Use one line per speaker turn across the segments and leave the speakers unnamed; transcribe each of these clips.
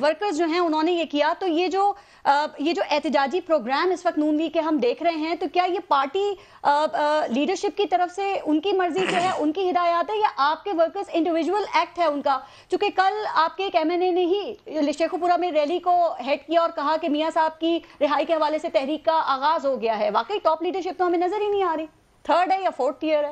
Workers جو ہیں انہوں نے یہ کیا، تو یہ جو احتجاجی پروگرام اس وقت نون لیگ کے ہم دیکھ رہے ہیں، تو کیا یہ پارٹی لیڈرشپ کی طرف سے ان کی مرضی جو ہے، ان کی ہدایات ہے، یا آپ کے ورکرز انڈیویجول ایکٹ ہے ان کا؟ چونکہ کل آپ کے ایک ایم این اے نے ہی شیخو پورہ میں ریلی کو ہیڈ کیا اور کہا کہ میاں صاحب کی رہائی کے حوالے سے تحریک کا آغاز ہو گیا ہے. واقعی ٹاپ لیڈرشپ تو ہمیں نظر ہی نہیں آ رہی، تھرڈ ہے یا فورتھ ٹیئر ہے؟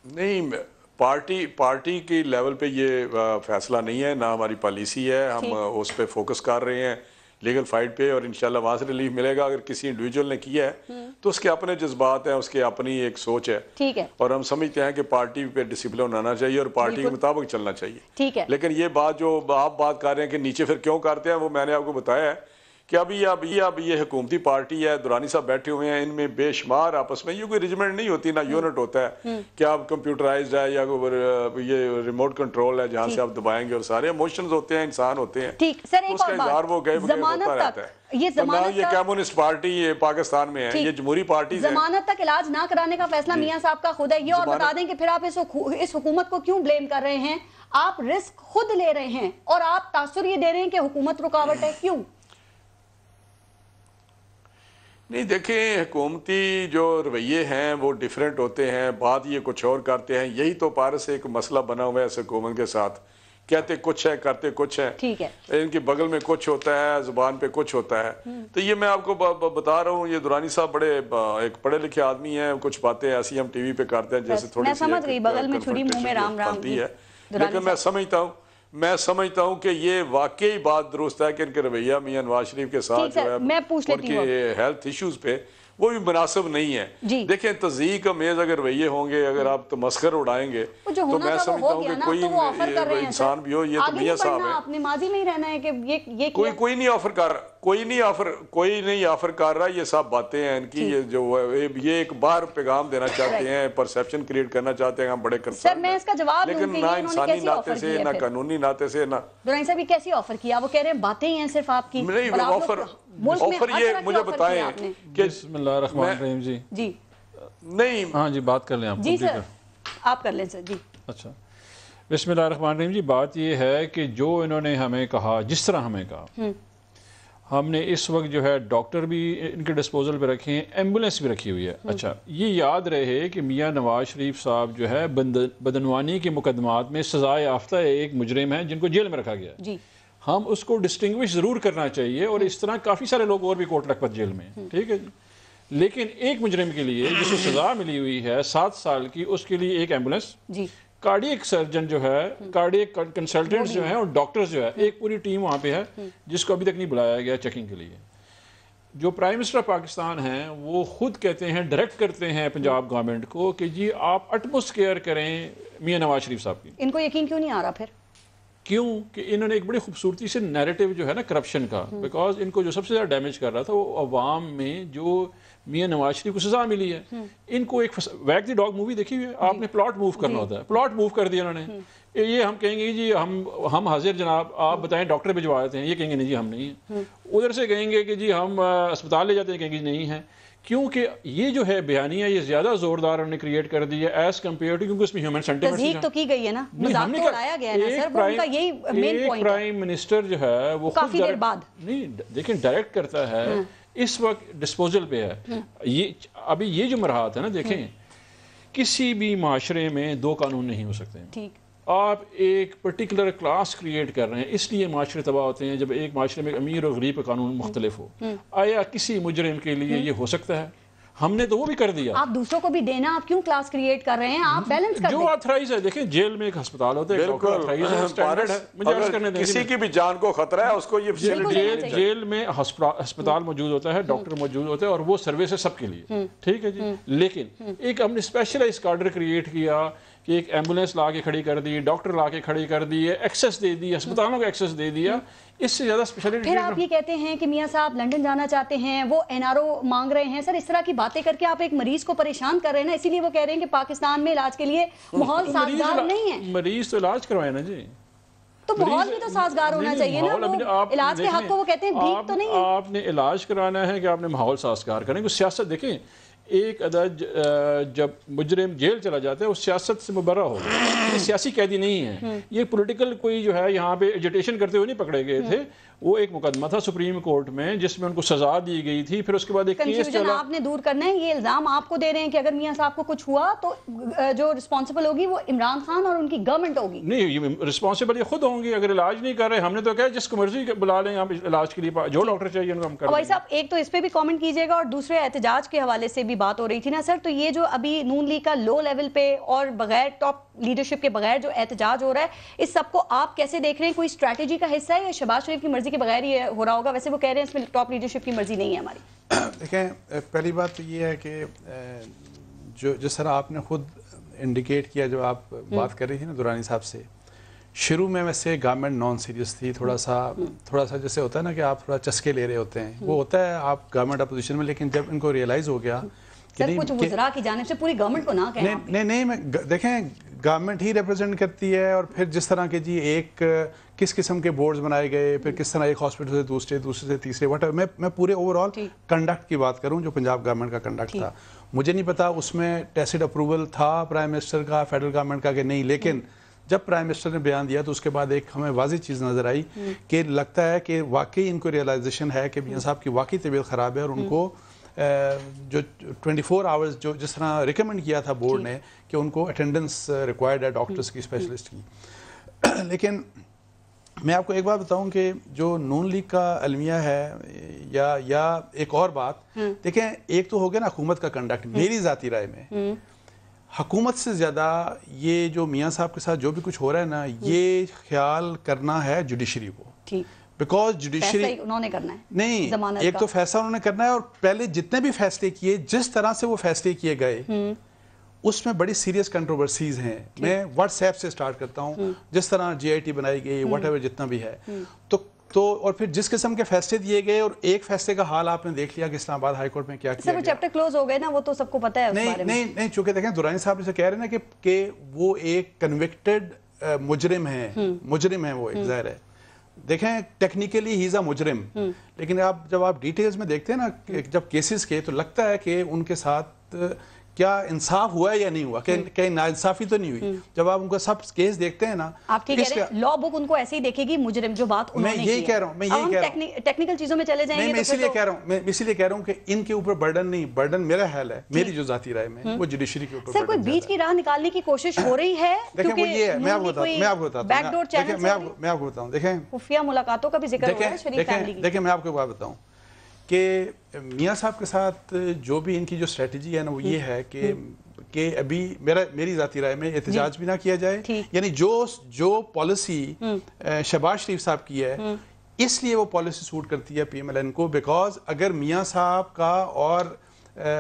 نہیں، پارٹی کی لیول پہ یہ فیصلہ نہیں ہے، نہ ہماری پالیسی ہے. ہم اس پہ فوکس کر رہے ہیں لیگل فائٹ پہ، اور انشاءاللہ وہاں سے ریلیف ملے گا. اگر کسی انڈیویجول نے کیا ہے تو اس کے اپنے جذبات ہیں، اس کے اپنی ایک سوچ ہے،
ٹھیک ہے، اور
ہم سمجھتے ہیں کہ پارٹی پہ ڈسپلن آنا چاہیے اور پارٹی کے مطابق چلنا چاہیے.
ٹھیک ہے،
لیکن یہ بات جو آپ بات کر رہے ہیں کہ نیچے پھر کیوں کرتے ہیں، وہ میں نے آپ کو بتایا ہے کہ ابھی یہ حکومتی پارٹی ہے، دورانی صاحب بیٹھے ہوئے ہیں، ان میں بے شمار آپس میں یہ کوئی ریجمنٹ نہیں ہوتی، نہ یونٹ ہوتا ہے کہ آپ کمپیوٹرائزڈ ہے یا یہ ریموٹ کنٹرول ہے جہاں سے آپ دبائیں گے، اور سارے ایموشنز ہوتے ہیں، انسان ہوتے ہیں.
ٹھیک سر، ایک
اس کا
اور
اظہار وہ گئے ہوتا رہتا ہے. یہ کمیونسٹ پارٹی یہ پاکستان میں ہے، یہ جمہوری پارٹی ہے.
ضمانت تک علاج نہ کرانے کا فیصلہ میاں صاحب کا خود ہے. یہ اور بتا دیں کہ پھر آپ اس حکومت کو کیوں بلیم کر رہے ہیں؟ آپ رسک خود لے رہے ہیں اور آپ تاثر یہ دے رہے ہیں کہ حکومت رکاوٹ ہے، کیوں؟
نہیں دیکھیں، حکومتی جو رویے ہیں وہ ڈیفرنٹ ہوتے ہیں، بات یہ کچھ اور کرتے ہیں. یہی تو پارس سے ایک مسئلہ بنا ہوا ہے اس حکومت کے ساتھ، کہتے کچھ ہے کرتے کچھ ہے.
ٹھیک ہے،
ان کے بغل میں کچھ ہوتا ہے، زبان پہ کچھ ہوتا ہے. تو یہ میں آپ کو بتا رہا ہوں، یہ دورانی صاحب بڑے ایک پڑھے لکھے آدمی ہیں، کچھ باتیں ایسی ہم ٹی وی پہ کرتے ہیں جیسے تھوڑی سی
سمجھ گئی، بغل میں چھری منہ میں رام رام
ہے. لیکن میں سمجھتا ہوں کہ یہ واقعی بات درست ہے کہ ان کے رویہ میاں نواز شریف کے ساتھ جو ہے ان کے ہیلتھ ایشوز پہ وہ بھی مناسب نہیں ہے. دیکھیں، تضییق امیز اگر رویے ہوں گے، اگر آپ تمسخر اڑائیں گے، تو میں سمجھتا ہوں کہ کوئی انسان بھی ہو، یہ تو میاں صاحب ہے،
اپنے ماضی میں ہی رہنا ہے کہ یہ
کوئی نہیں آفر کر رہا، کوئی نہیں آفر کر رہا. یہ سب باتیں ہیں ان کی، یہ ایک بار پیغام دینا چاہتے ہیں، پرسیپشن کریٹ کرنا چاہتے ہیں ہم بڑے کنسرن ہیں، لیکن نہ انسانی ناطے سے، نہ قانونی ناطے سے. نہ
دورانی صاحب یہ کیسی آفر کیا؟ وہ کہہ رہے ہیں باتیں ہیں صرف آپ کی.
نہیں، آفر یہ مجھے بتائیں کہ
بسم اللہ الرحمن الرحیم.
جی
نہیں،
ہاں جی، بات کر لیں آپ.
جی سر، آپ کر لیں سر. جی
اچھا، بسم اللہ الرحمن الرحیم. جی بات یہ ہے کہ جو انہوں نے ہمیں کہا، جس طرح ہمیں کہا، ہم نے اس وقت جو ہے ڈاکٹر بھی ان کے ڈسپوزل پہ رکھے ہیں، ایمبولینس بھی رکھی ہوئی ہے. اچھا، یہ یاد رہے کہ میاں نواز شریف صاحب جو ہے بدعنوانی کے مقدمات میں سزائے یافتہ ایک مجرم ہیں جن کو جیل میں رکھا گیا ہے. ہم اس کو ڈسٹنگوش ضرور کرنا چاہیے، اور اس طرح کافی سارے لوگ اور بھی کوٹ لکھپت جیل میں ہیں. ٹھیک ہے جی، لیکن ایک مجرم کے لیے جس کو سزا ملی ہوئی ہے 7 سال کی، اس کے لیے ایک ایمبولینس، کارڈیک سرجن جو ہے، کارڈیک کنسلٹنٹس جو ہیں، اور ڈاکٹرز جو ہے، ایک پوری ٹیم وہاں پہ ہے جس کو ابھی تک نہیں بلایا گیا چیکنگ کے لیے. جو پرائم منسٹر پاکستان ہیں وہ خود کہتے ہیں، ڈائریکٹ کرتے ہیں پنجاب گورنمنٹ کو کہ جی آپ اٹموسٹ کیئر کریں میاں نواز شریف صاحب کی.
ان کو یقین کیوں نہیں آ رہا پھر؟
کیوں کہ انہوں نے ایک بڑی خوبصورتی سے نیریٹو جو ہے نا کرپشن کا، بیکاز ان کو جو سب سے زیادہ ڈیمیج کر رہا تھا وہ عوام میں جو میاں نواز شریف کو سزا ملی ہے، ان کو ایک ویگ دی ڈاگ مووی دیکھی ہوئی ہے آپ نے، پلاٹ موو کرنا ہوتا ہے، پلاٹ موو کر دیا انہوں نے. یہ ہم کہیں گے جی ہم حاضر جناب، آپ بتائیں ڈاکٹر بھجوا دیتے ہیں، یہ کہیں گے نہیں جی ہم نہیں ہیں. ادھر سے کہیں گے کہ جی ہم اسپتال لے جاتے ہیں، کہیں گے نہیں ہیں. کیونکہ یہ جو ہے بیانیہ یہ زیادہ زوردار انہوں نے کریٹ کر دی ہے ایز کمپیئر ٹو، کیونکہ اس میں ہیومن سینٹیمنٹ
تذہیق تو کی گئی ہے نا، مذاق تو اڑایا گیا ہے نا سر، وہ ان کا یہی مین پوائنٹ ہے.
پرائم منسٹر جو ہے وہ
کافی دیر بعد
نہیں دیکھیں ڈائریکٹ کرتا ہے، اس وقت ڈسپوزل پہ ہے. ابھی یہ جو مراحت ہے نا، دیکھیں کسی بھی معاشرے میں 2 قانون نہیں ہو سکتے.
ٹھیک،
آپ ایک پرٹیکولر کلاس کریٹ کر رہے ہیں، اس لیے معاشرے تباہ ہوتے ہیں جب ایک معاشرے میں امیر اور غریب کا قانون مختلف ہو. آیا کسی مجرم کے لیے یہ ہو سکتا ہے؟ ہم نے تو وہ بھی کر دیا.
آپ دوسروں کو بھی دینا، آپ کیوں کلاس کریٹ کر رہے ہیں؟ آپ بیلنس کر دیں.
جو آتھرائز ہے، دیکھیں جیل میں ایک ہسپتال ہوتا ہے،
کسی کی بھی جان کو خطرہ ہے اس کو یہ
جیل میں ہسپتال موجود ہوتا ہے، ڈاکٹر موجود ہوتا ہے، اور وہ سروس ہے سب کے لیے. ٹھیک ہے جی، لیکن ایک ہم نے اسپیشلائز کارڈر کریٹ کیا کہ ایک ایمبولینس لا کے کھڑی کر دی، ڈاکٹر لا کے کھڑی کر دی، ایکسیس دے دی، ہسپتالوں کو ایکسیس دے دیا. اس سے زیادہ اسپیشلٹی.
پھر آپ یہ کہتے ہیں کہ میاں صاحب لنڈن جانا چاہتے ہیں، وہ NRO مانگ رہے ہیں. سر اس طرح کی باتیں کر کے آپ ایک مریض کو پریشان کر رہے ہیں نا، اسی لیے وہ کہہ رہے ہیں کہ پاکستان میں علاج کے لیے ماحول سازگار نہیں ہے.
مریض تو علاج کروائے نا جی،
تو ماحول بھی تو سازگار ہونا چاہیے نا. وہ علاج کے حق کو وہ کہتے ہیں بھیک تو نہیں ہے.
آپ نے علاج کرانا ہے کہ آپ نے ماحول سازگار کریں. کوئی سیاست دیکھیں، ایک عدد جب مجرم جیل چلا جاتا ہے وہ سیاست سے مبرہ ہو گیا، یہ سیاسی قیدی نہیں ہے، یہ پولیٹیکل کوئی جو ہے یہاں پہ ایجیٹیشن کرتے ہوئے نہیں پکڑے گئے تھے، وہ ایک مقدمہ تھا سپریم کورٹ میں جس میں ان کو سزا دی گئی تھی، پھر اس کے بعد ایک کیس چلا۔
آپ نے دور کرنا ہے، یہ الزام آپ کو دے رہے ہیں کہ اگر میاں صاحب کو کچھ ہوا تو جو رسپانسبل ہوگی وہ عمران خان اور ان کی گورنمنٹ ہوگی؟
نہیں، یہ رسپانسبل یہ خود ہوں گی، اگر علاج نہیں کر رہے، ہم نے تو کہا جس کو مرضی بلا لیں آپ علاج کے لیے، جو ڈاکٹر چاہیے ان کو ہم کر دیں گے۔
بھائی صاحب ایک تو اس پہ بھی کامنٹ کیجئے گا، اور دوسرے احتجاج کے حوالے سے بھی بات ہو رہی تھی نا سر، تو یہ جو ابھی نون لیگ کا لو لیول پہ اور بغیر ٹاپ لیڈرشپ کے بغیر جو احتجاج ہو رہا ہے، اس سب کو آپ کیسے دیکھ رہے ہیں؟ کوئی اسٹریٹجی کا حصہ ہے یا شہباز شریف کی مرضی کے بغیر ہی ہو رہا ہوگا؟ ویسے وہ کہہ رہے ہیں اس میں ٹاپ لیڈرشپ کی مرضی نہیں ہے ہماری۔
دیکھیں، پہلی بات تو یہ ہے کہ جس طرح آپ نے خود انڈیکیٹ کیا، جو آپ بات کر رہی تھی نا درانی صاحب سے، شروع میں ویسے گورنمنٹ نان سیریس تھی، تھوڑا سا جیسے ہوتا ہے نا کہ آپ تھوڑا چسکے لے رہے ہوتے ہیں، وہ ہوتا ہے آپ گورنمنٹ اپوزیشن میں، لیکن جب ان کو ریئلائز ہو گیا
سر کچھ وزراء کی جانب سے، پوری گورنمنٹ کو نہ کہیں۔
نہیں، دیکھیں گورنمنٹ ہی ریپرزینٹ کرتی ہے، اور پھر جس طرح کے جی ایک کس قسم کے بورڈز بنائے گئے، پھر کس طرح ایک ہاسپٹل سے دوسرے سے تیسرے، واٹ ایور، میں پورے اوور آل کنڈکٹ کی بات کروں جو پنجاب گورنمنٹ کا کنڈکٹ تھا، مجھے نہیں پتا اس میں ٹیسٹ اپروول تھا پرائم منسٹر کا، فیڈرل گورنمنٹ کا کہ نہیں، لیکن جب پرائم منسٹر نے بیان دیا تو اس کے بعد ایک ہمیں واضح چیز نظر آئی کہ لگتا ہے کہ واقعی ان کو ریئلائزیشن ہے کہ میاں صاحب کی واقعی طبیعت خراب ہے، اور ان کو جو 24 آورز جو جس طرح ریکمنڈ کیا تھا بورڈ نے کہ ان کو اٹینڈنس ریکوائرڈ ہے ڈاکٹرز کی، اسپیشلسٹ کی، لیکن میں آپ کو ایک بات بتاؤں کہ جو نون لیگ کا المیہ ہے یا ایک اور بات، دیکھیں ایک تو ہو گیا نا حکومت کا کنڈکٹ، میری ذاتی رائے میں حکومت سے زیادہ یہ جو میاں صاحب کے ساتھ جو بھی کچھ ہو رہا ہے نا، یہ خیال کرنا ہے جوڈیشری کو، بیکاز جوڈیشری
انہوں نے کرنا ہے،
نہیں، ایک تو فیصلہ انہوں نے کرنا ہے، اور پہلے جتنے بھی فیصلے کیے، جس طرح سے وہ فیصلے کیے گئے اس میں بڑی سیریس کنٹروورسیز ہیں۔ میں واٹس ایپ سے سٹارٹ کرتا ہوں، جس طرح جی آئی ٹی بنائی گئی، واٹ ایور جتنا بھی ہے، تو اور پھر جس قسم کے فیصلے دیے گئے، اور ایک فیصلے کا حال آپ نے دیکھ لیا کہ اسلام آباد ہائی کورٹ میں کیا کیا گیا۔
چیپٹر کلوز ہو گئے نا، وہ تو سب کو پتہ ہے اس بارے میں۔
نہیں، چونکہ دیکھیں درانی صاحب جیسے کہہ رہے ہیں نا کہ وہ ایک کنوکٹڈ مجرم ہے، وہ ایک ظاہر ہے، دیکھیں ٹیکنیکلی ہی از اے مجرم، لیکن جب آپ ڈیٹیلز میں دیکھتے ہیں نا جب کیسز کے، تو لگتا ہے کہ ان کے ساتھ کیا انصاف ہوا ہے یا نہیں ہوا، کہ ناانصافی تو نہیں ہوئی۔ جب آپ ان کا سب کیس دیکھتے ہیں نا،
آپ کی کہہ رہے ہیں لا بک ان کو ایسے ہی دیکھے گی مجرم، جو بات انہوں نے کی ہے۔
میں یہی کہہ رہا ہوں،
ٹیکنیکل چیزوں میں چلے جائیں گے،
میں اسی لیے کہہ رہا ہوں کہ ان کے اوپر برڈن نہیں، برڈن میرا خیال ہے، میری جو ذاتی رائے میں، وہ جوڈیشری کے اوپر۔
سر کوئی بیچ کی راہ نکالنے کی کوشش ہو رہی ہے؟
دیکھیں وہ یہ ہے، میں آپ کو بتاؤں، دیکھیں خفیہ
ملاقاتوں کا بھی ذکر ہو رہا ہے شریف فیملی کی۔
دیکھیں میں آپ کو بات بتاؤں کہ میاں صاحب کے ساتھ جو بھی ان کی جو اسٹریٹجی ہے نا، وہ یہ ہے کہ ابھی میری ذاتی رائے میں احتجاج بھی نہ کیا جائے، یعنی جو پالیسی شہباز شریف صاحب کی ہے، اس لیے وہ پالیسی سوٹ کرتی ہے پی ایم ایل این کو، بیکاز اگر میاں صاحب کا اور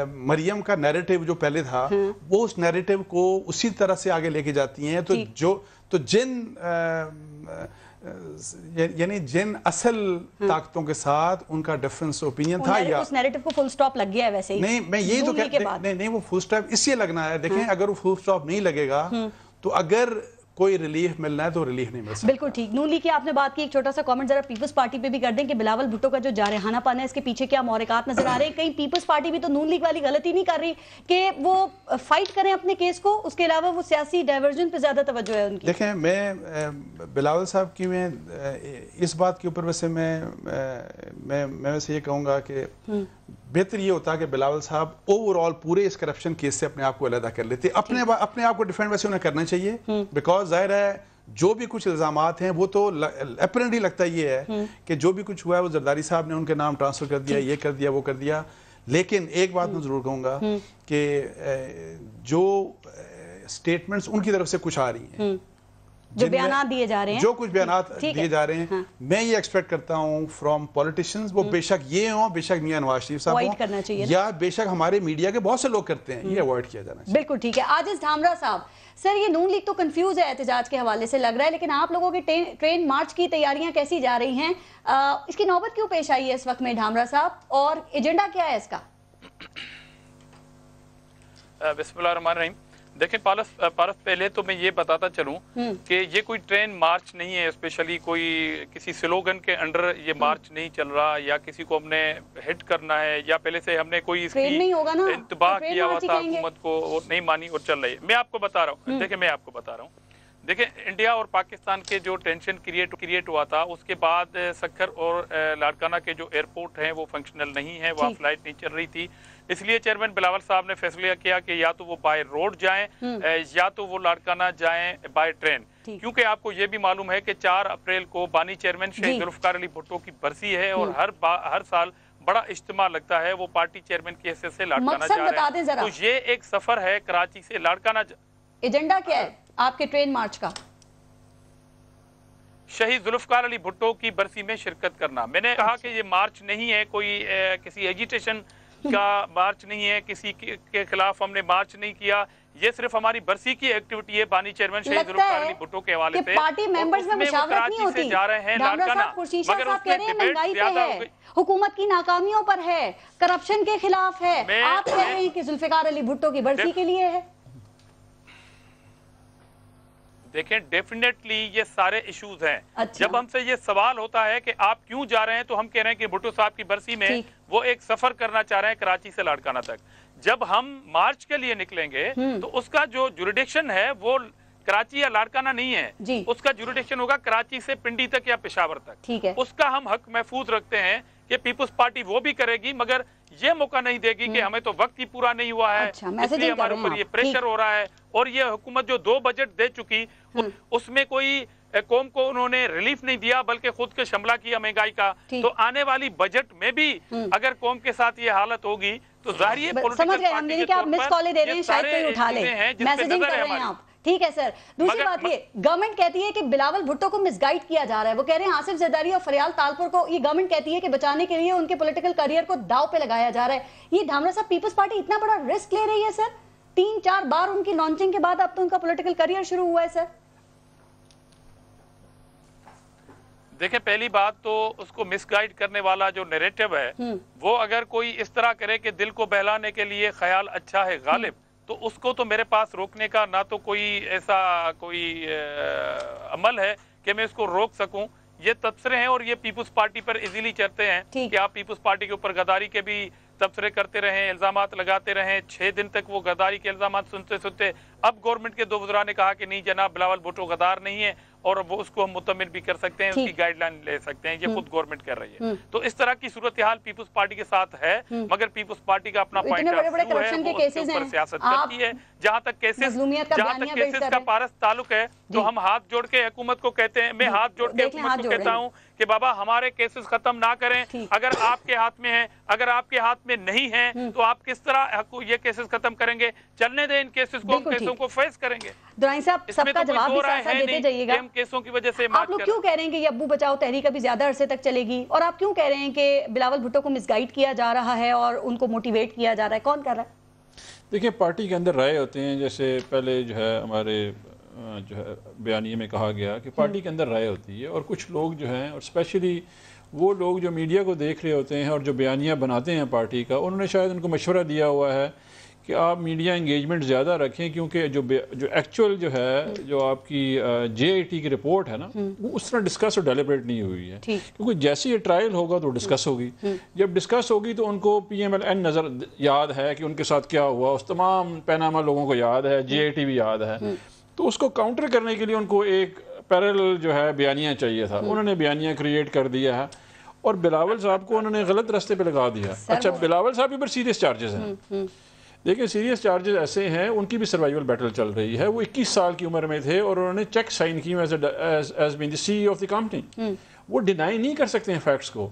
مریم کا نیریٹو جو پہلے تھا، وہ اس نیریٹو کو اسی طرح سے آگے لے کے جاتی ہیں، تو جن اصل طاقتوں کے ساتھ ان کا ڈیفرنس اوپینین تھا، یا
اس نیریٹو کو فل سٹاپ لگ گیا ہے ویسے ہی۔
نہیں، میں یہی تو نہیں، وہ فل سٹاپ اس لیے لگنا ہے، دیکھیں اگر وہ فل سٹاپ نہیں لگے گا تو اگر کوئی ریلیف ملنا ہے تو ریلیف نہیں مل سکتا۔
بالکل ٹھیک۔ نون لیگ کی آپ نے بات کی، ایک چھوٹا سا کامنٹ ذرا پیپلز پارٹی پہ بھی کر دیں کہ بلاول بھٹو کا جو جارحانہ پن ہے، اس کے پیچھے کیا محرکات نظر آ رہے ہیں؟ کہیں پیپلز پارٹی بھی تو نون لیگ والی غلطی نہیں کر رہی کہ وہ فائٹ کریں اپنے کیس کو، اس کے علاوہ وہ سیاسی ڈائیورژن پہ زیادہ توجہ ہے ان کی؟
دیکھیں میں بلاول صاحب کی میں اس بات کے اوپر ویسے میں ویسے یہ کہوں گا کہ بہتر یہ ہوتا کہ بلاول صاحب اوور آل پورے اس کرپشن کیس سے اپنے آپ کو علیحدہ کر لیتے، اپنے آپ کو ڈیفینڈ ویسے انہیں کرنا چاہیے، بیکاز ظاہر ہے جو بھی کچھ الزامات ہیں وہ تو اپیرنٹلی لگتا یہ ہے کہ جو بھی کچھ ہوا ہے وہ زرداری صاحب نے ان کے نام ٹرانسفر کر دیا، یہ کر دیا، وہ کر دیا، لیکن ایک بات میں ضرور کہوں گا کہ جو سٹیٹمنٹس ان کی طرف سے کچھ آ رہی ہیں،
جو بیانات دیے جا رہے ہیں،
جو کچھ بیانات دیے جا رہے ہیں، میں یہ ایکسپیکٹ کرتا ہوں فرام پولیٹیشینز، وہ بے شک یہ ہوں، بے شک میاں نواز شریف صاحب ہوں، یا بے شک ہمارے میڈیا کے بہت سے لوگ کرتے ہیں، یہ اوائڈ کیا جانا چاہیے۔
بالکل ٹھیک ہے۔ عاجز دھامرا صاحب، سر یہ نون لیگ تو کنفیوز ہے احتجاج کے حوالے سے لگ رہا ہے، لیکن آپ لوگوں کے ٹرین مارچ کی تیاریاں کیسی جا رہی ہیں؟ اس کی نوبت کیوں پیش آئی ہے اس وقت میں دھامرا صاحب، اور ایجنڈا کیا ہے اس کا؟
بسم اللہ الرحمن الرحیم۔ دیکھیں پارس پہلے تو میں یہ بتاتا چلوں کہ یہ کوئی ٹرین مارچ نہیں ہے، اسپیشلی کوئی کسی سلوگن کے انڈر یہ مارچ نہیں چل رہا، یا کسی کو ہم نے ہٹ کرنا ہے، یا پہلے سے ہم نے کوئی اس کی انتباہ کیا ہوا تھا حکومت کو اور نہیں مانی اور چل رہی ہے۔ میں آپ کو بتا رہا ہوں، دیکھیں میں آپ کو بتا رہا ہوں، دیکھیں انڈیا اور پاکستان کے جو ٹینشن کریٹ ہوا تھا، اس کے بعد سکھر اور لاڑکانہ کے جو ایئرپورٹ ہیں وہ فنکشنل نہیں ہے، وہاں فلائٹ نہیں چل رہی تھی، اس لیے چیئرمین بلاول صاحب نے فیصلہ کیا کہ یا تو وہ بائی روڈ جائیں یا تو وہ لاڑکانہ جائیں بائی ٹرین، کیونکہ آپ کو یہ بھی معلوم ہے کہ 4 اپریل کو بانی چیئرمین شہید ذوالفقار علی بھٹو کی برسی ہے، اور ہر سال بڑا اجتماع لگتا ہے، وہ پارٹی چیئرمین کی حیثیت سے لاڑکانہ جا رہے ہیں، تو یہ ایک سفر ہے کراچی سے لاڑکانہ۔
ایجنڈا کیا ہے آپ کے ٹرین مارچ کا؟
شہید ذوالفقار علی بھٹو کی برسی میں شرکت کرنا۔ میں نے کہا کہ یہ مارچ نہیں ہے، کوئی کسی ایجیٹیشن کا مارچ نہیں ہے، کسی کے خلاف ہم نے مارچ نہیں کیا، یہ صرف ہماری برسی کی ایکٹیویٹی ہے بانی چیئرمین شہید ذوالفقار علی بھٹو کے حوالے سے،
پارٹی ممبرز میں مشاورت نہیں ہوتی۔
جا رہے ہیں لاڑکانہ،
مگر اس میں مہنگائی پہ ہے، حکومت کی ناکامیوں پر ہے، کرپشن کے خلاف ہے، آپ کہہ رہے ہیں کہ ذوالفقار علی بھٹو کی برسی کے لیے ہے۔
دیکھیں ڈیفینیٹلی یہ سارے ایشوز ہیں، جب ہم سے یہ سوال ہوتا ہے کہ آپ کیوں جا رہے ہیں، تو ہم کہہ رہے ہیں کہ بھٹو صاحب کی برسی میں وہ ایک سفر کرنا چاہ رہے ہیں کراچی سے لاڑکانہ تک۔ جب ہم مارچ کے لیے نکلیں گے تو اس کا جو جوریڈکشن ہے وہ کراچی یا لاڑکانہ نہیں ہے، اس کا جوریڈکشن ہوگا کراچی سے پنڈی تک یا پشاور تک، اس کا ہم حق محفوظ رکھتے ہیں کہ پیپلز پارٹی وہ بھی کرے گی، مگر یہ موقع نہیں دے گی کہ ہمیں تو وقت ہی پورا نہیں ہوا ہے، اس لیے ہمارے اوپر یہ پریشر ہو رہا ہے، اور یہ حکومت جو 2 بجٹ دے چکی اس میں کوئی قوم کو انہوں نے ریلیف نہیں دیا بلکہ خود کے شملہ کیا مہنگائی کا، تو آنے والی بجٹ میں بھی اگر قوم کے ساتھ یہ حالت ہوگی تو ظاہری ہے پولیٹیکل پارٹی کے طور پر یہ سارے چیزیں ہیں جس پہ نظر ہے ہماری۔
ٹھیک ہے سر، دوسری بات یہ گورنمنٹ کہتی ہے کہ بلاول بھٹو کو مس گائیڈ کیا جا رہا ہے، وہ کہہ رہے ہیں آصف زرداری اور فریال تالپور کو، یہ گورنمنٹ کہتی ہے کہ بچانے کے لیے ان کے پولیٹیکل کریئر کو داؤ پہ لگایا جا رہا ہے۔ یہ دھامرا صاحب پیپلز پارٹی اتنا بڑا رسک لے رہی ہے سر؟ 3-4 بار ان کی لانچنگ کے بعد اب تو ان کا پولیٹیکل کریئر شروع ہوا ہے سر۔
دیکھیں پہلی بات تو اس کو مس گائیڈ کرنے والا جو نیریٹو ہے وہ اگر کوئی اس طرح کرے کہ دل کو بہلانے کے لیے خیال اچھا ہے غالب، تو اس کو تو میرے پاس روکنے کا نہ تو کوئی ایسا کوئی عمل ہے کہ میں اس کو روک سکوں۔ یہ تبصرے ہیں اور یہ پیپلز پارٹی پر ایزیلی چڑھتے ہیں کہ آپ پیپلز پارٹی کے اوپر غداری کے بھی تبصرے کرتے رہیں، الزامات لگاتے رہیں، 6 دن تک وہ غداری کے الزامات سنتے اب گورنمنٹ کے 2 وزراء نے کہا کہ نہیں جناب بلاول بھٹو غدار نہیں ہے، اور وہ اس کو ہم مطمئن بھی کر سکتے ہیں، اس کی گائیڈ لائن لے سکتے ہیں، یہ خود گورنمنٹ کر رہی ہے۔ تو اس طرح کی صورتحال پیپلز پارٹی کے ساتھ ہے، مگر پیپلز پارٹی کا اپنا پوائنٹ آف ویو ہے، وہ اس کے اوپر سیاست کرتی ہے۔ جہاں تک کیسز کا پارس تعلق ہے تو ہم ہاتھ جوڑ کے حکومت کو کہتے ہیں، میں ہاتھ جوڑ کے حکومت کو کہتا ہوں کہ بابا ہمارے کیسز ختم نہ کریں، اگر آپ کے ہاتھ میں ہیں، اگر آپ کے ہاتھ میں نہیں ہیں تو آپ کس طرح یہ کیسز ختم کریں گے؟ چلنے دیں ان کیسز کو، ہم کیسوں کو فیس کریں گے۔
درانی صاحب سب کا جواب بھی ساتھ ساتھ دیتے جائیے گا۔
کیسوں کی وجہ سے
آپ لوگ کیوں کہہ رہے ہیں کہ یہ ابو بچاؤ تحریک ابھی زیادہ عرصے تک چلے گی، اور آپ کیوں کہہ رہے ہیں کہ بلاول بھٹو کو مس گائیڈ کیا جا رہا ہے اور ان کو موٹیویٹ کیا جا رہا ہے؟ کون کر رہا ہے؟
دیکھیں پارٹی کے اندر رائے ہوتے ہیں، جیسے پہلے جو ہے ہمارے جو ہے بیانیے میں کہا گیا کہ پارٹی کے اندر رائے ہوتی ہے، اور کچھ لوگ جو ہیں، اور اسپیشلی وہ لوگ جو میڈیا کو دیکھ رہے ہوتے ہیں اور جو بیانیہ بناتے ہیں پارٹی کا، انہوں نے شاید ان کو مشورہ دیا ہوا ہے کہ آپ میڈیا انگیجمنٹ زیادہ رکھیں، کیونکہ جو ایکچوئل جو ہے جو آپ کی جے آئی ٹی کی رپورٹ ہے نا، وہ اس طرح ڈسکس اور ڈیلیبریٹ نہیں ہوئی ہے، کیونکہ جیسے یہ ٹرائل ہوگا تو ڈسکس ہوگی، جب ڈسکس ہوگی تو ان کو پی ایم ایل این نظر یاد ہے کہ ان کے ساتھ کیا ہوا، اس تمام پیناما لوگوں کو یاد ہے، جے آئی ٹی بھی یاد ہے، تو اس کو کاؤنٹر کرنے کے لیے ان کو ایک پیرل جو ہے بیانیہ چاہیے تھا، انہوں نے بیانیہ کریٹ کر دیا ہے، اور بلاول صاحب کو انہوں نے غلط راستے پہ لگا دیا۔ اچھا بلاول صاحب بھی سیریس چارجز ہیں، دیکھیں سیریس چارجز ایسے ہیں، ان کی بھی سروائیول بیٹل چل رہی ہے، وہ 21 سال کی عمر میں تھے اور انہوں نے چیک سائن کی as being the C E O of the company, وہ ڈینائی نہیں کر سکتے ہیں فیکٹس کو۔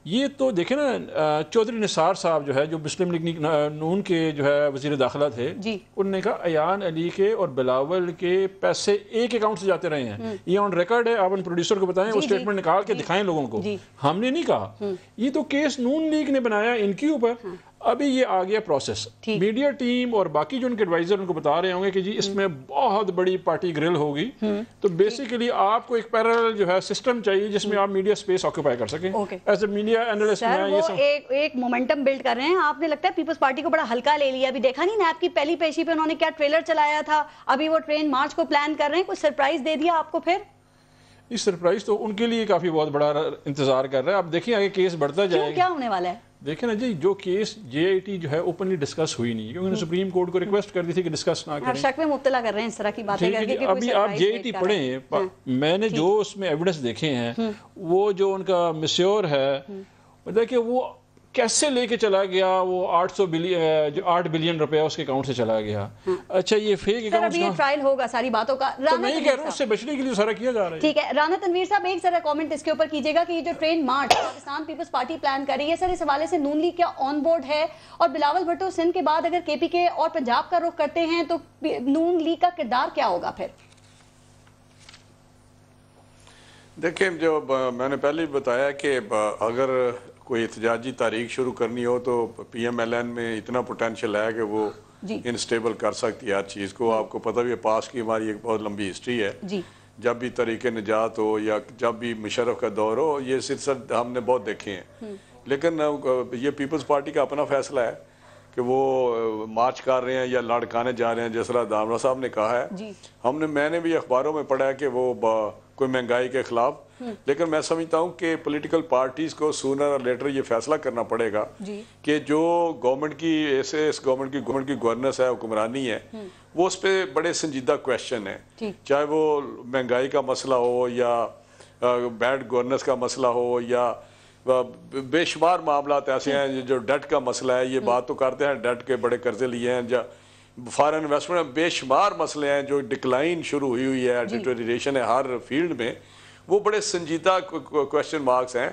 یہ تو دیکھیں نا چودھری نثار صاحب جو ہے جو مسلم لیگ نون کے جو ہے وزیر داخلہ تھے، انہوں نے کہا ایان علی کے اور بلاول کے پیسے ایک اکاؤنٹ سے جاتے رہے ہیں، یہ آن ریکارڈ ہے، آپ ان پروڈیوسر کو بتائیں، وہ اسٹیٹمنٹ نکال کے دکھائیں لوگوں کو، ہم نے نہیں کہا، یہ تو کیس نون لیگ نے بنایا ان کے اوپر۔ ابھی یہ آ گیا پروسیس. میڈیا ٹیم اور باقی جو ان کے ایڈوائزر ان کو بتا رہے ہوں گے کہ جی اس میں بہت بڑی پارٹی گرل ہوگی, تو بیسیکلی آپ کو ایک پیرل جو ہے سسٹم چاہیے جس میں آپ میڈیا اسپیس آکوپائی کر سکیں ایز اے میڈیا اینالسٹ.
وہ ایک مومنٹم بلڈ کر رہے ہیں. آپ نے لگتا ہے پیپلز پارٹی کو بڑا ہلکا لے لیا. ابھی دیکھا نہیں نیب کی پہلی پیشی پہ انہوں نے کیا ٹریلر چلایا تھا, ابھی وہ ٹرین مارچ کو پلان کر رہے ہیں, کچھ سرپرائز دے دیا آپ کو پھر؟
اس سرپرائز تو ان کے لیے کافی بہت بڑا انتظار کر رہا ہے. اب دیکھیں آگے کیس بڑھتا جائے گا.
کیا ہونے والا ہے
دیکھیں نا جی, جو کیس جے آئی ٹی جو ہے اوپنلی ڈسکس ہوئی نہیں, کیونکہ انہوں نے سپریم کورٹ کو ریکویسٹ کر دی تھی کہ ڈسکس نہ کریں.
ہر شک میں مبتلا کر رہے ہیں اس طرح کی باتیں کر کے کہ
ابھی آپ جے آئی ٹی پڑھیں, میں نے جو اس میں ایویڈنس دیکھے ہیں, وہ جو ان کا مسیور ہے, دیکھیں وہ کیسے لے کے چلا گیا, وہ 8 بلین روپے اس کے اکاؤنٹ سے چلا گیا. اچھا یہ فیک اکاؤنٹ,
ابھی یہ ٹرائل ہوگا ساری باتوں کا.
تو میں یہ کہہ رہا ہوں اس سے بچنے کے لیے سارا کیا جا رہا ہے.
ٹھیک ہے رانا تنویر صاحب, ایک ذرا کامنٹ اس کے اوپر کیجیے گا کہ یہ جو train march Pakistan Peoples Party plan کر رہی ہے سر, اس حوالے سے نون لیگ کیا آن بورڈ ہے, اور بلاول بھٹو سندھ کے بعد اگر کے پی کے اور پنجاب کا رخ کرتے ہیں تو نون لیگ کا کردار کیا ہوگا پھر؟
دیکھیں, جو میں نے پہلے بتایا کہ اگر کوئی احتجاجی تاریخ شروع کرنی ہو تو پی ایم ایل این میں اتنا پوٹینشیل ہے کہ وہ انسٹیبل کر سکتی ہے ہر چیز کو. آپ کو پتہ بھی ہے پاس کی ہماری ایک بہت لمبی ہسٹری ہے. جب بھی تحریک نجات ہو یا جب بھی مشرف کا دور ہو, یہ سلسلے ہم نے بہت دیکھے ہیں. لیکن یہ پیپلز پارٹی کا اپنا فیصلہ ہے کہ وہ مارچ کر رہے ہیں یا لڑکانے جا رہے ہیں, جس طرح دامرا صاحب نے کہا ہے. میں نے بھی اخباروں میں پڑھا ہے کہ وہ کوئی مہنگائی کے خلاف, لیکن میں سمجھتا ہوں کہ پولیٹیکل پارٹیز کو سونر اور لیٹر یہ فیصلہ کرنا پڑے گا کہ جو گورنمنٹ کی اس گورنمنٹ کی گورننس ہے, حکمرانی ہے, وہ اس پہ بڑے سنجیدہ کویشچن ہیں. چاہے وہ مہنگائی کا مسئلہ ہو یا بیڈ گورننس کا مسئلہ ہو یا بے شمار معاملات ایسے ہیں. جو ڈیٹ کا مسئلہ ہے, یہ بات تو کرتے ہیں ڈیٹ کے بڑے قرضے لیے ہیں, یا فارن انویسٹمنٹ, بے شمار مسئلے ہیں جو ڈکلائن شروع ہوئی ہے, ڈیٹوریشن ہے ہر فیلڈ میں. وہ بڑے سنجیدہ کویشچن مارکس ہیں.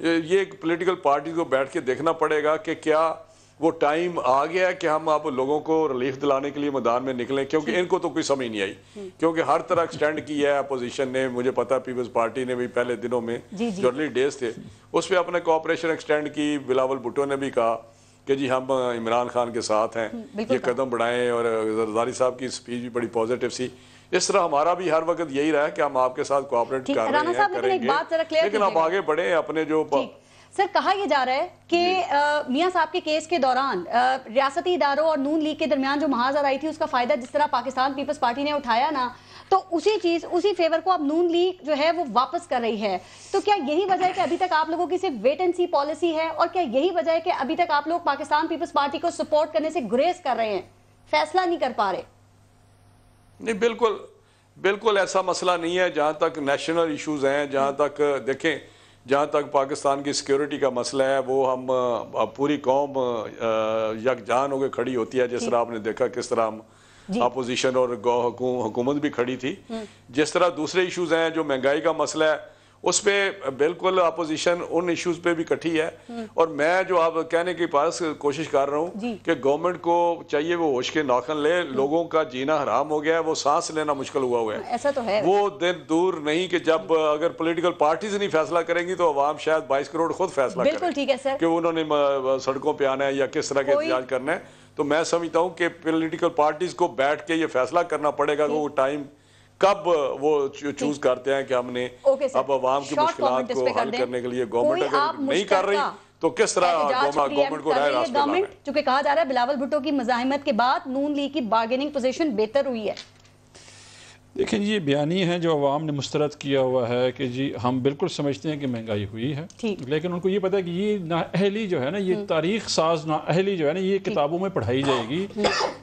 یہ پولیٹیکل پارٹی کو بیٹھ کے دیکھنا پڑے گا کہ کیا وہ ٹائم آ گیا ہے کہ ہم اب لوگوں کو ریلیف دلانے کے لیے میدان میں نکلیں, کیونکہ ان کو تو کوئی سمجھ نہیں آئی, کیونکہ ہر طرح ایکسٹینڈ کی ہے اپوزیشن نے. مجھے پتا پیپلز پارٹی نے بھی پہلے دنوں میں جو ارلی ڈیز تھے اس پہ اپنے کوآپریشن ایکسٹینڈ کی. بلاول بھٹو نے بھی کہا کہ جی ہم عمران خان کے ساتھ ہیں, یہ قدم بڑھائیں, اور زرداری صاحب کی سپیچ بھی بڑی پازیٹیو سی. اس طرح ہمارا بھی ہر وقت یہی رہا ہے کہ ہم آپ کے ساتھ کوآپریٹ کر رہے ہیں, کریں گے, لیکن آپ آگے بڑھیں اپنے جو.
سر کہا یہ جا رہا ہے کہ میاں صاحب کے کیس کے دوران ریاستی اداروں اور نون لیگ کے درمیان جو محاذ آئی تھی اس کا فائدہ جس طرح پاکستان پیپلز پارٹی نے اٹھایا نا, تو اسی فیور کو اب نون لیگ جو ہے وہ واپس کر رہی ہے. تو کیا یہی وجہ ہے کہ ابھی تک آپ لوگوں کی صرف ویٹ اینڈ سی پالیسی ہے, اور کیا یہی وجہ ہے کہ ابھی تک آپ لوگ پاکستان پیپلز پارٹی کو سپورٹ کرنے سے گریز کر رہے ہیں, فیصلہ نہیں کر پا رہے؟
نہیں, بالکل ایسا مسئلہ نہیں ہے. جہاں تک نیشنل ایشوز ہیں, جہاں تک دیکھیں, جہاں تک پاکستان کی سیکیورٹی کا مسئلہ ہے, وہ ہم پوری قوم یکجان ہو کے کھڑی ہوتی ہے. جس طرح آپ نے دیکھا کس طرح ہم اپوزیشن اور حکومت بھی کھڑی تھی. جس طرح دوسرے ایشوز ہیں, جو مہنگائی کا مسئلہ ہے, اس پہ بالکل اپوزیشن ان ایشوز پہ بھی کٹھی ہے. اور میں جو آپ کہنے کے پاس کوشش کر رہا ہوں کہ گورنمنٹ کو چاہیے وہ ہوش کے ناخن لے. لوگوں کا جینا حرام ہو گیا ہے, وہ سانس لینا مشکل ہوا ہے.
ایسا تو ہے,
وہ دن دور نہیں کہ جب اگر پولیٹیکل پارٹیز نہیں فیصلہ کریں گی تو عوام شاید 22 کروڑ خود فیصلہ کریں.
بالکل ٹھیک ہے سر,
کہ انہوں نے سڑکوں پہ آنا ہے یا کس طرح کے احتجاج کرنا ہے. تو میں سمجھتا ہوں کہ پولیٹیکل پارٹیز کو بیٹھ کے یہ فیصلہ کرنا پڑے گا کہ وہ ٹائم کب وہ چوز کرتے ہیں کہ ہم نے اب عوام کی مشکلات کو حل کرنے کے لیے گورنمنٹ اگر نہیں کر رہی تو کس طرح گورنمنٹ کو رائے راست پہ لانا ہے.
چونکہ کہا جا رہا ہے بلاول بھٹو کی مزاحمت کے بعد نون لیگ کی بارگیننگ پوزیشن بہتر ہوئی ہے.
دیکھیں جی, یہ بیانیے ہیں جو عوام نے مسترد کیا ہوا ہے کہ جی ہم بالکل سمجھتے ہیں کہ مہنگائی ہوئی ہے, لیکن ان کو یہ پتہ ہے کہ یہ نااہلی جو ہے نا, یہ تاریخ ساز نااہلی جو ہے نا, یہ کتابوں میں پڑھائی جائے گی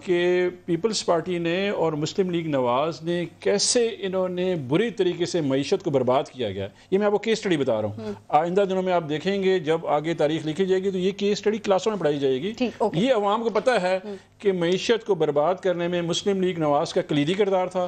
کہ پیپلز پارٹی نے اور مسلم لیگ نواز نے کیسے انہوں نے بری طریقے سے معیشت کو برباد کیا گیا. یہ میں آپ کو کیس سٹڈی بتا رہا ہوں. آئندہ دنوں میں آپ دیکھیں گے جب آگے تاریخ لکھی جائے گی تو یہ کیس سٹڈی کلاسوں میں پڑھائی جائے گی. یہ عوام کو پتہ ہے کہ معیشت کو برباد کرنے میں مسلم لیگ نواز کا کلیدی کردار تھا.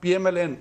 PMLN,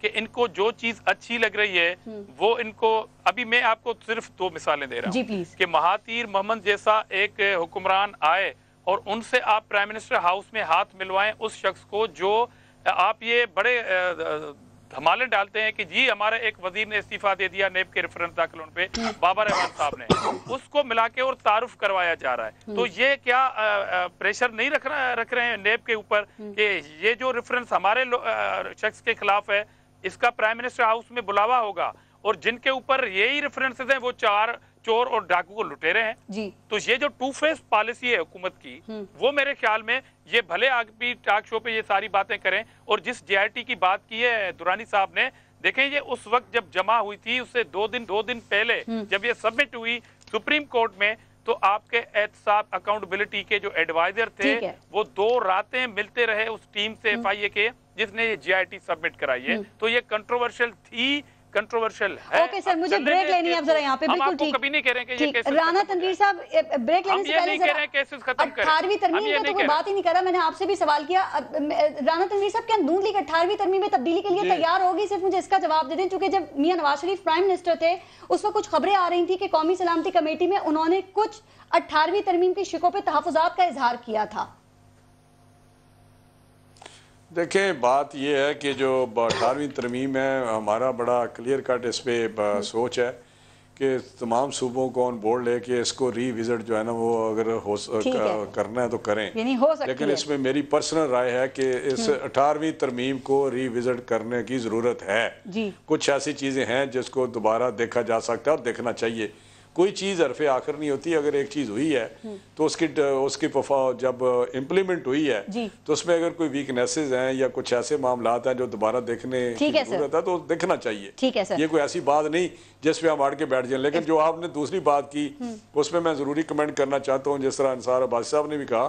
کہ ان کو جو چیز اچھی لگ رہی ہے وہ ان کو، ابھی میں آپ کو صرف 2 مثالیں دے رہا ہوں کہ مہاتیر محمد جیسا ایک حکمران آئے اور ان سے آپ پرائم منسٹر ہاؤس میں ہاتھ ملوائیں اس شخص کو جو آپ یہ بڑے دھمالے ڈالتے ہیں کہ جی ہمارے ایک وزیر نے استعفیٰ دے دیا نیب کے ریفرنس داخل ہونے پہ، بابر احمد صاحب نے اس کو ملا کے اور تعارف کروایا جا رہا ہے. تو یہ کیا پریشر نہیں رکھ رہے ہیں نیب کے اوپر کہ یہ جو ریفرنس ہمارے شخص کے خلاف ہے اس کا پرائم منسٹر ہاؤس میں بلاوا ہوگا، اور جن کے اوپر یہی ریفرنسز ہیں وہ چور اور ڈاکو کو لٹیرے ہیں. تو یہ جو 2 فیس پالیسی ہے حکومت کی، وہ میرے خیال میں یہ بھلے آگ بھی ٹاک شو پہ یہ ساری باتیں کریں، اور جس JIT کی بات کی ہے دورانی صاحب نے، دیکھیں یہ اس وقت جب جمع ہوئی تھی اس سے 2 دن پہلے جب یہ سبمٹ ہوئی سپریم کورٹ میں، تو آپ کے احتساب اکاؤنٹیبلٹی کے جو ایڈوائزر تھے وہ 2 راتیں ملتے رہے اس ٹیم سے FIA کے جس نے یہ JIT سبمٹ کرائی ہے. تو یہ کنٹروورشل تھی، کنٹروورشل ہے.
اوکے سر، مجھے بریک لینی ہے اب ذرا یہاں پہ. بالکل ٹھیک،
کبھی نہیں کہہ رہے کہ یہ کیسز
رانا تنویر صاحب بریک لینے سے پہلے ذرا 18ویں ترمیم کا تو کوئی بات ہی نہیں کر رہا. میں نے آپ سے بھی سوال کیا رانا تنویر صاحب، کیا نون لیگ 18ویں ترمیم میں تبدیلی کے لیے تیار ہوگی؟ صرف مجھے اس کا جواب دے دیں. چونکہ جب میاں نواز شریف پرائم منسٹر تھے اس وقت کچھ خبریں آ رہی تھی کہ قومی سلامتی کمیٹی میں انہوں نے کچھ 18ویں ترمیم کی شقوں پہ تحفظات کا اظہار کیا تھا.
دیکھیں بات یہ ہے کہ جو 18ویں ترمیم ہے ہمارا بڑا کلیئر کٹ اس پہ سوچ ہے کہ تمام صوبوں کو آن بورڈ لے کے اس کو ری وزٹ جو ہے نا وہ اگر کرنا ہے تو کریں، لیکن اس میں میری پرسنل رائے ہے کہ اس 18ویں ترمیم کو ری وزٹ کرنے کی ضرورت ہے. کچھ ایسی چیزیں ہیں جس کو دوبارہ دیکھا جا سکتا ہے اور دیکھنا چاہیے. کوئی چیز حرف آخر نہیں ہوتی. اگر ایک چیز ہوئی ہے تو اس کی جب امپلیمنٹ ہوئی ہے تو اس میں اگر کوئی ویکنیسز ہیں یا کچھ ایسے معاملات ہیں جو دوبارہ دیکھنے کی ضرورت ہے تو دیکھنا چاہیے. یہ کوئی ایسی بات نہیں جس پہ ہم اڑ کے بیٹھ جائیں. لیکن جو آپ نے دوسری بات کی اس میں میں ضروری کمنٹ کرنا چاہتا ہوں، جس طرح انصار عباسی صاحب نے بھی کہا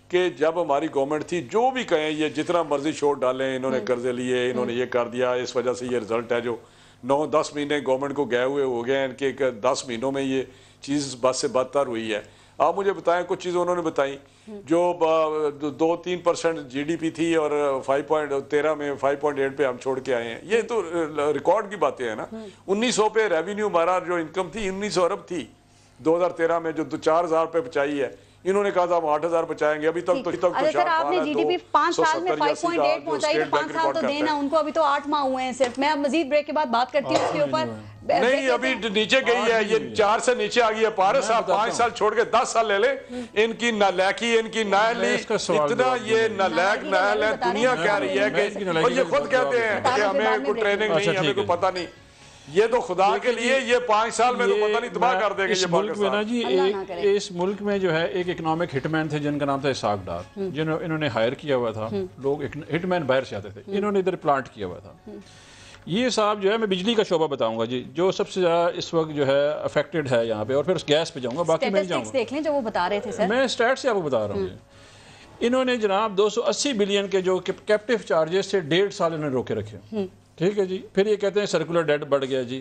کہ جب ہماری گورنمنٹ تھی جو بھی کہیں یہ جتنا مرضی چھوڑ ڈالیں، انہوں نے قرضے لیے، انہوں نے یہ کر دیا، اس وجہ سے یہ رزلٹ ہے جو 9-10 مہینے گورنمنٹ کو گئے ہوئے ہو گئے ہیں، ان کے 10 مہینوں میں یہ چیز بد سے بدتر ہوئی ہے. آپ مجھے بتائیں کچھ چیزیں انہوں نے بتائیں جو 2-3% GDP تھی اور 5.13 میں 5.8 پہ ہم چھوڑ کے آئے ہیں. یہ تو ریکارڈ کی باتیں ہیں نا. 1900 پہ ریونیو ہمارا جو انکم تھی 1900 ارب تھی 2013 میں، جو 4000 پہ بچائی ہے. انہوں نے کہا تھا ہم 8000 بچائیں گے. ابھی تک
سر آپ نے GDP 5 سال میں 5.8 پہنچائی تو 5 سال تو دینا ان کو. ابھی تو 8 ماہ ہوئے ہیں صرف. میں اب مزید بریک کے بعد بات کرتی ہوں اس کے اوپر.
نہیں ابھی نیچے گئی ہے، یہ 4 سے نیچے آ گئی ہے. پارس صاحب 5 سال چھوڑ کے 10 سال لے لیں. ان کی نالیکی، ان کی نااہلی، اتنا یہ نالیک نااہل ہے. دنیا کہہ رہی ہے کہ، اور یہ خود کہتے ہیں کہ ہمیں کوئی ٹریننگ نہیں، ہمیں کوئی پتہ نہیں. یہ تو خدا کے لیے یہ 5 سال میں تو پتہ نہیں تباہ کر دے گا یہ پاکستان.
جی اس ملک میں جو ہے ایک اکنامک ہٹ مین تھے جن کا نام تھا اسحاق ڈار، جنہوں انہوں نے ہائر کیا ہوا تھا. لوگ ہٹ مین باہر سے آتے تھے، انہوں نے ادھر پلانٹ کیا ہوا تھا. یہ صاحب جو ہے، میں بجلی کا شعبہ بتاؤں گا جی، جو سب سے زیادہ اس وقت جو ہے افیکٹڈ ہے یہاں پہ، اور پھر اس گیس پہ جاؤں گا، باقی میں جاؤں گا.
دیکھ لیں جو وہ بتا رہے تھے سر،
میں اسٹیٹ سے آپ کو بتا رہا ہوں. انہوں نے جناب 280 بلین کے جو کیپٹیو چارجز سے 1.5 سال انہوں نے روکے رکھے. ٹھیک ہے جی. پھر یہ کہتے ہیں سرکولر ڈیٹ بڑھ گیا جی.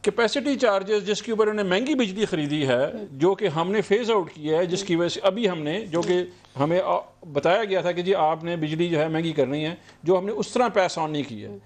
کیپیسٹی چارجز جس کے اوپر انہوں نے مہنگی بجلی خریدی ہے، جو کہ ہم نے فیز آؤٹ کیا ہے، جس کی وجہ سے ابھی ہم نے، جو کہ ہمیں بتایا گیا تھا کہ جی آپ نے بجلی جو ہے مہنگی کرنی ہے، جو ہم نے اس طرح پیس آن نہیں کی ہے.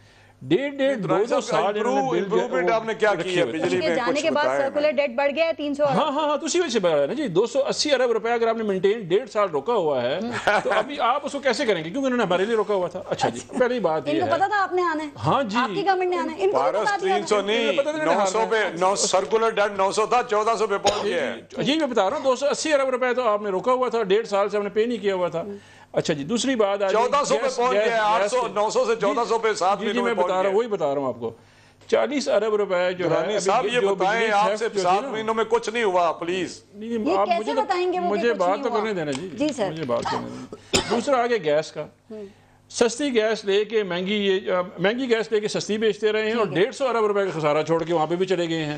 1.5-2 سال
امپروومنٹ آپ نے کیا کی ہے بجلی میں؟
جانے کے بعد سرکولر ڈیٹ بڑھ گیا ہے 300 ارب.
ہاں تو اسی وجہ سے بڑھ رہا ہے نا جی. 280 ارب روپے اگر آپ نے مینٹین 1.5 سال روکا ہوا ہے تو ابھی آپ اس کو کیسے کریں گے؟ کیونکہ انہوں نے ہمارے لیے روکا ہوا تھا. اچھا جی، پہلی بات یہ ہے،
ان کو پتا تھا آپ نے آنا ہے.
ہاں جی،
آپ کی گورنمنٹ نے آنا ہے. ان کو
پارس 300 نہیں 900 پہ، سرکولر ڈیٹ 900 تھا 1400 پہ پہنچ گیا ہے.
یہی میں بتا رہا ہوں. 280 ارب روپے تو آپ نے روکا ہوا تھا، 1.5 سال سے ہم نے پے نہیں کیا ہوا تھا. اچھا جی، دوسری بات
1400 پہ پہنچ گیا ہے. 800 900 سے 1400 پہ 7
مہینوں میں پہنچ گیا. وہی بتا رہا ہوں آپ کو. 40 ارب روپے جو ہے
صاحب یہ بتائیں آپ سے 7 مہینوں میں کچھ نہیں ہوا پلیز.
آپ
مجھے بات تو کرنے دینا جی، مجھے بات کرنے دینا. دوسرا آگے گیس کا. سستی گیس لے کے مہنگی گیس لے کے سستی بیچتے رہے ہیں اور 150 ارب روپے کا خسارہ چھوڑ کے وہاں پہ بھی چلے گئے ہیں.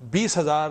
20,000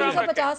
350